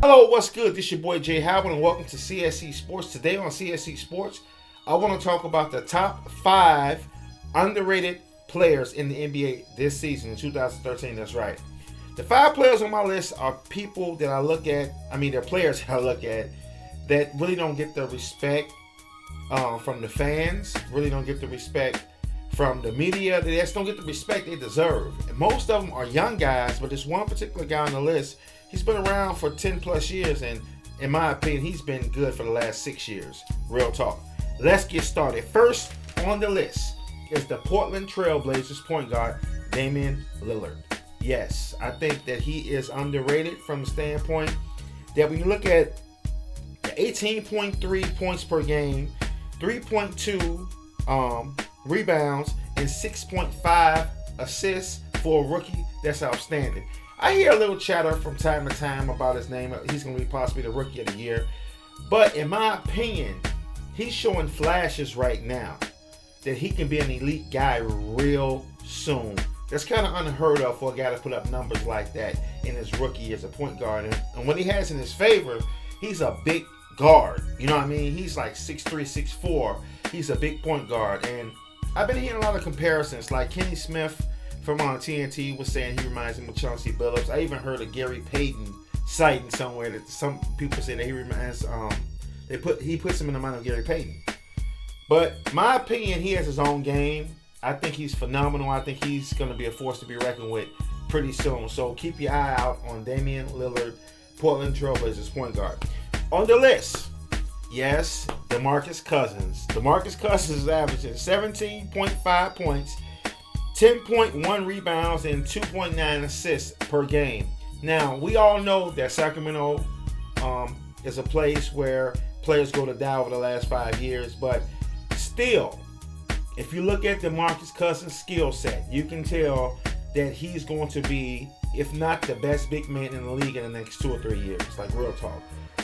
Hello, what's good? This is your boy Jay Howard, and welcome to CSC Sports. Today on CSC Sports, I want to talk about the top 5 underrated players in the NBA this season in 2013. That's right. The 5 players on my list are people that I look at. They're players I look at that really don't get the respect from the fans, really don't get the respect from the media. They just don't get the respect they deserve. And most of them are young guys, but there's one particular guy on the list. He's been around for 10 plus years, and in my opinion, he's been good for the last 6 years. Real talk. Let's get started. First on the list is the Portland Trail Blazers point guard, Damian Lillard. Yes, I think that he is underrated from the standpoint that when you look at the 18.3 points per game, 3.2 rebounds, and 6.5 assists for a rookie, that's outstanding. I hear a little chatter from time to time about his name. He's going to be possibly the rookie of the year. But in my opinion, he's showing flashes right now that he can be an elite guy real soon. That's kind of unheard of for a guy to put up numbers like that in his rookie as a point guard. And what he has in his favor, he's a big guard. You know what I mean? He's like 6'3", 6'4". He's a big point guard. And I've been hearing a lot of comparisons, like Kenny Smith from on TNT was saying he reminds him of Chauncey Billups. I even heard of Gary Payton citing somewhere that some people say that he reminds he puts him in the mind of Gary Payton. But my opinion, he has his own game. I think he's phenomenal. I think he's going to be a force to be reckoned with pretty soon. So keep your eye out on Damian Lillard, Portland Trail Blazers point guard. On the list, yes, DeMarcus Cousins. DeMarcus Cousins is averaging 17.5 points, 10.1 rebounds, and 2.9 assists per game. Now, we all know that Sacramento is a place where players go to die over the last 5 years, but still, if you look at DeMarcus Cousins' skill set, you can tell that he's going to be, if not the best big man in the league in the next 2 or 3 years. Like, real talk.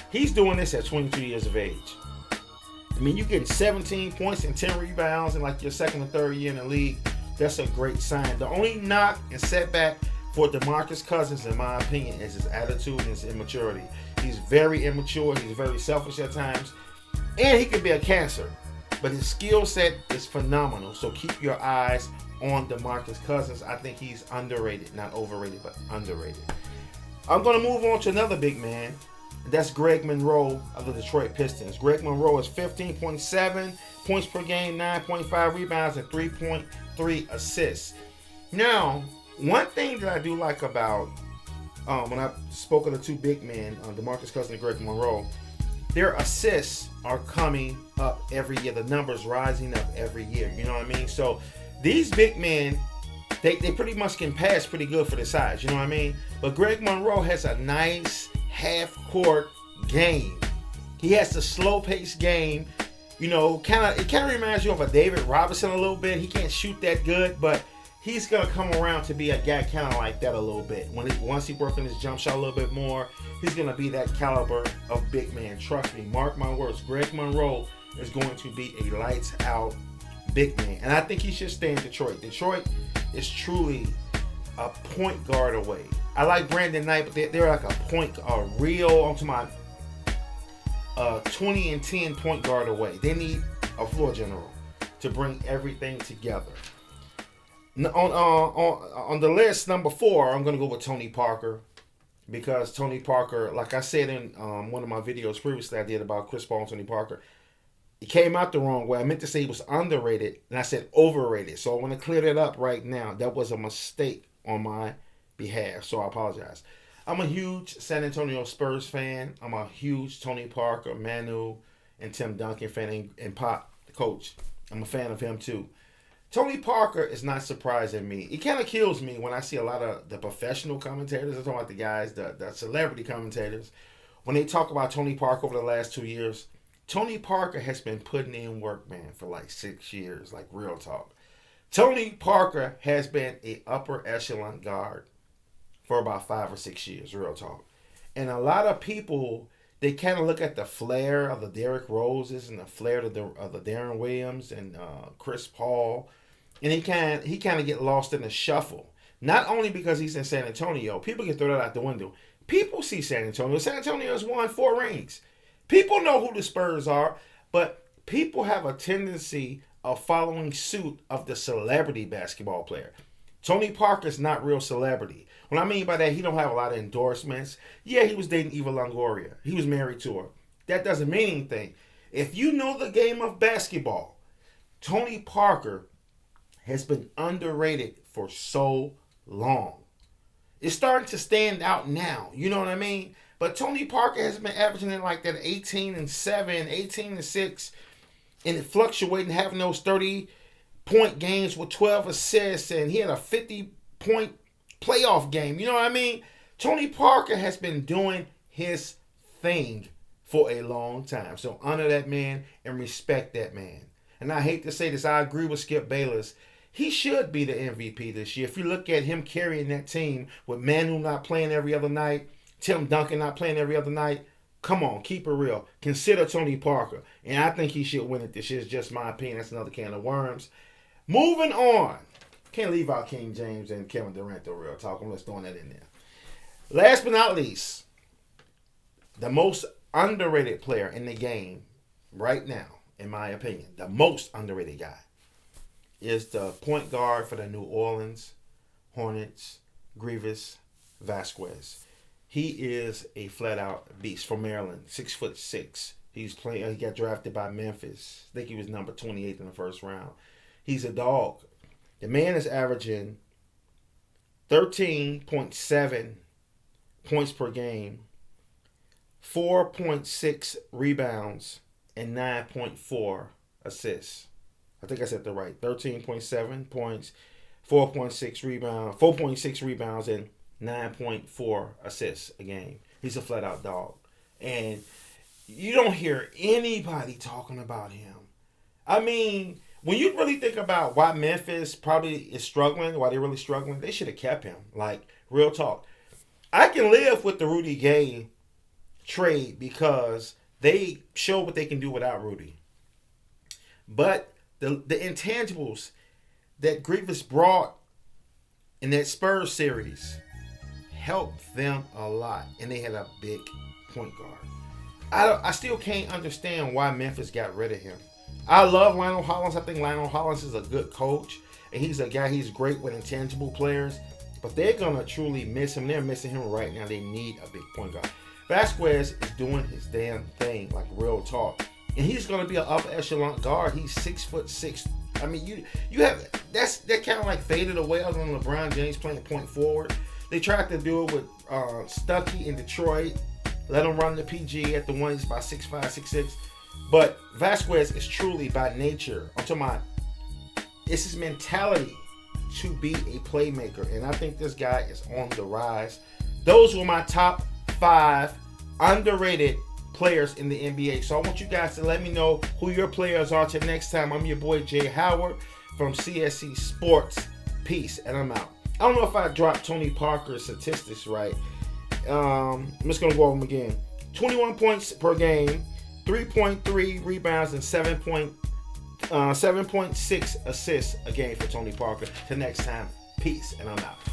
He's doing this at 22 years of age. I mean, you're getting 17 points and 10 rebounds in like your second or third year in the league. That's a great sign. The only knock and setback for DeMarcus Cousins, in my opinion, is his attitude and his immaturity. He's very immature. He's very selfish at times. And he can be a cancer. But his skill set is phenomenal. So keep your eyes on DeMarcus Cousins. I think he's underrated. Not overrated, but underrated. I'm going to move on to another big man. That's Greg Monroe of the Detroit Pistons. Greg Monroe is 15.7 points per game, 9.5 rebounds, and 3.3 assists. Now, one thing that I do like about when I spoke of the two big men, DeMarcus Cousins and Greg Monroe, their assists are coming up every year. The numbers rising up every year. You know what I mean? So these big men, they pretty much can pass pretty good for the size. You know what I mean? But Greg Monroe has a nice half-court game. He has the slow-paced game. You know, it kind of reminds you of a David Robinson a little bit. He can't shoot that good, but he's going to come around to be a guy kind of like that a little bit. Once he works on his jump shot a little bit more, he's going to be that caliber of big man. Trust me, mark my words. Greg Monroe is going to be a lights-out big man. And I think he should stay in Detroit. Detroit is truly a point guard away. I like Brandon Knight, but they're like a real, I'm talking about 20 and 10 point guard away. They need a floor general to bring everything together. On the list, number 4, I'm going to go with Tony Parker, because Tony Parker, like I said in one of my videos previously I did about Chris Paul and Tony Parker, it came out the wrong way. I meant to say he was underrated, and I said overrated. So I want to clear that up right now. That was a mistake on my behalf, so I apologize. I'm a huge San Antonio Spurs fan. I'm a huge Tony Parker, Manu, and Tim Duncan fan, and Pop, the coach. I'm a fan of him too. Tony Parker is not surprising me. It kind of kills me when I see a lot of the professional commentators, I'm talking about the guys, the celebrity commentators, when they talk about Tony Parker over the last 2 years. Tony Parker has been putting in work, man, for like 6 years, like real talk. Tony Parker has been an upper echelon guard for about 5 or 6 years, real talk. And a lot of people, they kind of look at the flair of the Derrick Roses and the flair of the Darren Williams and Chris Paul, and he kind of get lost in the shuffle. Not only because he's in San Antonio, people can throw that out the window, People see San Antonio. San Antonio has won 4 rings. People know who the Spurs are, but people have a tendency of following suit of the celebrity basketball player. Tony Parker's not real celebrity. What I mean by that, he don't have a lot of endorsements. Yeah, he was dating Eva Longoria. He was married to her. That doesn't mean anything. If you know the game of basketball, Tony Parker has been underrated for so long. It's starting to stand out now. You know what I mean? But Tony Parker has been averaging in like that 18-7, 18-6, and it fluctuating, having those 30-point games with 12 assists, and he had a 50-point playoff game. You know what I mean? Tony Parker has been doing his thing for a long time. So honor that man and respect that man. And I hate to say this, I agree with Skip Bayless. He should be the MVP this year. If you look at him carrying that team with Manu not playing every other night, Tim Duncan not playing every other night, come on, keep it real. Consider Tony Parker. And I think he should win it this year. It's just my opinion. That's another can of worms. Moving on. Can't leave out King James and Kevin Durant, though, real talk. I'm just throwing that in there. Last but not least, the most underrated player in the game right now, in my opinion, the most underrated guy, is the point guard for the New Orleans Hornets, Greivis, Vasquez. He is a flat-out beast from Maryland, 6'6". He's playing. He got drafted by Memphis. I think he was number 28 in the first round. He's a dog. The man is averaging 13.7 points per game, 4.6 rebounds, and 9.4 assists. I think I said that right. 13.7 points, 4.6 rebounds, and 9.4 assists a game. He's a flat-out dog. And you don't hear anybody talking about him. I mean, when you really think about why Memphis probably is struggling, why they're really struggling, they should have kept him. Like, real talk. I can live with the Rudy Gay trade because they show what they can do without Rudy. But the intangibles that Greivis brought in that Spurs series helped them a lot. And they had a big point guard. I still can't understand why Memphis got rid of him. I love Lionel Hollins. I think Lionel Hollins is a good coach. And he's a guy, he's great with intangible players. But they're going to truly miss him. They're missing him right now. They need a big point guard. Vasquez is doing his damn thing, like real talk. And he's going to be an upper echelon guard. He's 6'6". I mean, you have that kind of like faded away other than LeBron James playing point forward. They tried to do it with Stuckey in Detroit. Let him run the PG at the one. He's about 6'5", 6'6". But Vasquez is truly by nature, I'm talking about, it's his mentality to be a playmaker. And I think this guy is on the rise. Those were my top 5 underrated players in the NBA. So I want you guys to let me know who your players are till next time. I'm your boy Jay Howard from CSC Sports. Peace, and I'm out. I don't know if I dropped Tony Parker's statistics right. I'm just going to go over them again. 21 points per game, 3.3 rebounds, and 7.6 assists a game for Tony Parker. Till next time, peace, and I'm out.